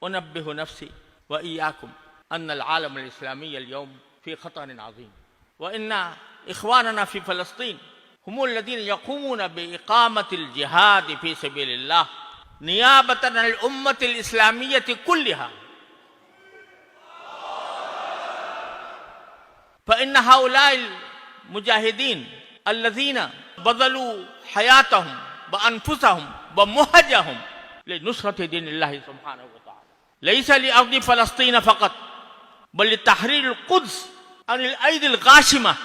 أنبه نفسي وإياكم أن العالم الإسلامي اليوم في خطر عظيم، وإن إخواننا في فلسطين هم الذين يقومون بإقامة الجهاد في سبيل الله نيابة عن الأمة الإسلامية كلها. فإن هؤلاء المجاهدين الذين بذلوا حياتهم وأنفسهم ومهجهم لنصرة دين الله سبحانه وتعالى ليس لأرض فلسطين فقط، بل لتحرير القدس عن الأيدي الغاشمة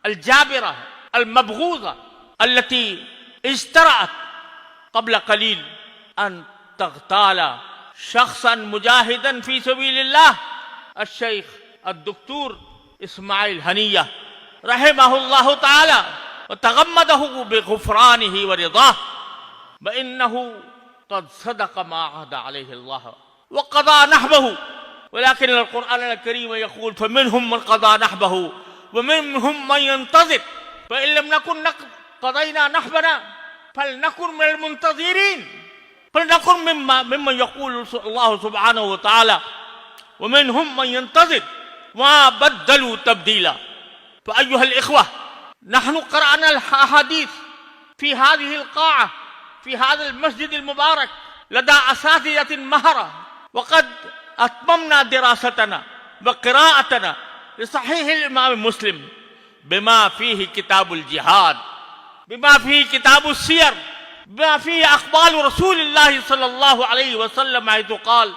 الجابرة المبغوضة التي اجترأت قبل قليل أن تغتال شخصا مجاهدا في سبيل الله، الشيخ الدكتور إسماعيل هنية رحمه الله تعالى وتغمده بغفرانه ورضاه، وإنه قد صدق ما عهد عليه الله وقضى نحبه. ولكن القرآن الكريم يقول فمنهم من قضى نحبه ومنهم من ينتظر، فإن لم نكن قضينا نحبنا فلنكن من المنتظرين، فلنكن ممن يقول الله سبحانه وتعالى ومنهم من ينتظر ما بدلوا تبديلا. فأيها الإخوة، نحن قرأنا الأحاديث في هذه القاعة في هذا المسجد المبارك لدى أساتذة مهرة، وقد أتممنا دراستنا وقراءتنا لصحيح الإمام مسلم بما فيه كتاب الجهاد، بما فيه كتاب السير، بما فيه أقوال رسول الله صلى الله عليه وسلم حيث قال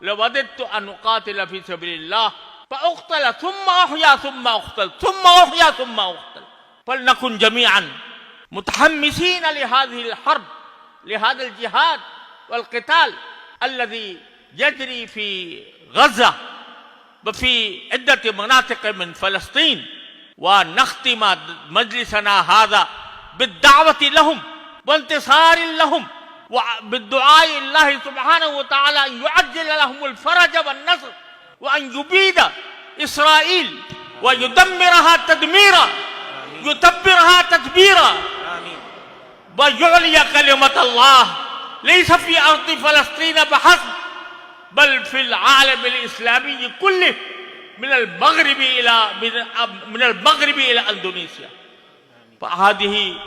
لوددت أن أقاتل في سبيل الله فأقتل ثم أحيا ثم أقتل ثم أحيا ثم أقتل. فلنكن جميعا متحمسين لهذه الحرب، لهذا الجهاد والقتال الذي يجري في غزة وفي عدة مناطق من فلسطين، ونختم مجلسنا هذا بالدعوة لهم وانتصار لهم وبالدعاء الله سبحانه وتعالى أن يعجل لهم الفرج والنصر، وأن يبيد إسرائيل ويدمرها تدميرا يتبرها تتبيرا، ويعلي كلمة الله ليس في أرض فلسطين فحسب بل في العالم الإسلامي كله من المغرب إلى أندونيسيا. فهذه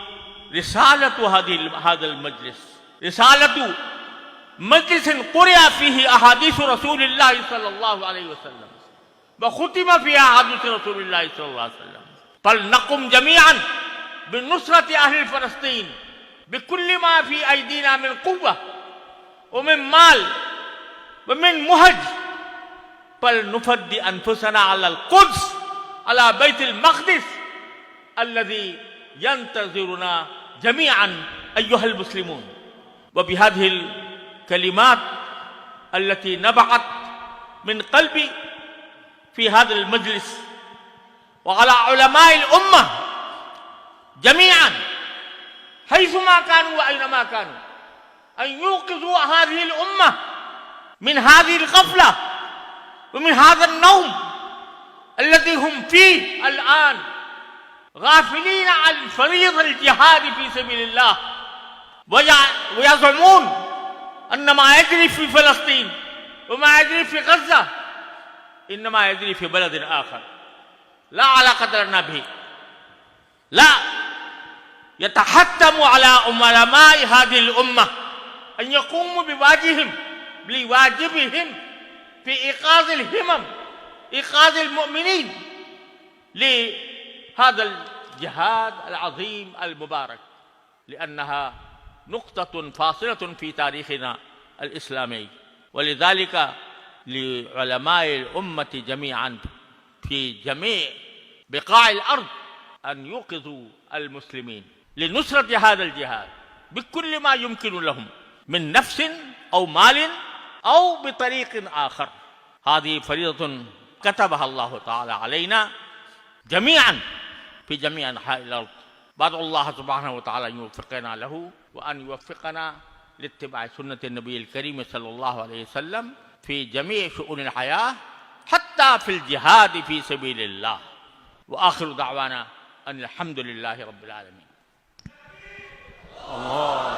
رسالة هذا المجلس، رسالة مجلس قرأ فيه أحاديث رسول الله صلى الله عليه وسلم وختم فيها أحاديث رسول الله صلى الله عليه وسلم. فلنقم جميعا بنصرة أهل فلسطين بكل ما في أيدينا من قوة ومن مال ومن مهج، فلنفدي أنفسنا على القدس، على بيت المقدس الذي ينتظرنا جميعا أيها المسلمون. وبهذه الكلمات التي نبعت من قلبي في هذا المجلس وعلى علماء الأمة جميعا حيثما كانوا وأينما كانوا أن يوقظوا هذه الأمة من هذه الغفلة ومن هذا النوم الذي هم فيه الآن، غافلين عن فريضة الجهاد في سبيل الله، ويزعمون أن ما يجري في فلسطين وما يجري في غزة إنما يجري في بلد آخر لا علاقة لنا به. لا، يتحتم على علماء هذه الأمة أن يقوموا بواجبهم في إيقاظ الهمم، إيقاظ المؤمنين لهذا الجهاد العظيم المبارك، لأنها نقطة فاصلة في تاريخنا الإسلامي. ولذلك لعلماء الأمة جميعا في جميع بقاع الأرض أن يوقظوا المسلمين لنصرة هذا الجهاد بكل ما يمكن لهم من نفس أو مال أو بطريق آخر. هذه فريضة كتبها الله تعالى علينا جميعا في جميع أنحاء الأرض. بدعو الله سبحانه وتعالى أن يوفقنا له وأن يوفقنا لاتباع سنة النبي الكريم صلى الله عليه وسلم في جميع شؤون الحياة حتى في الجهاد في سبيل الله. وآخر دعوانا أن الحمد لله رب العالمين. الله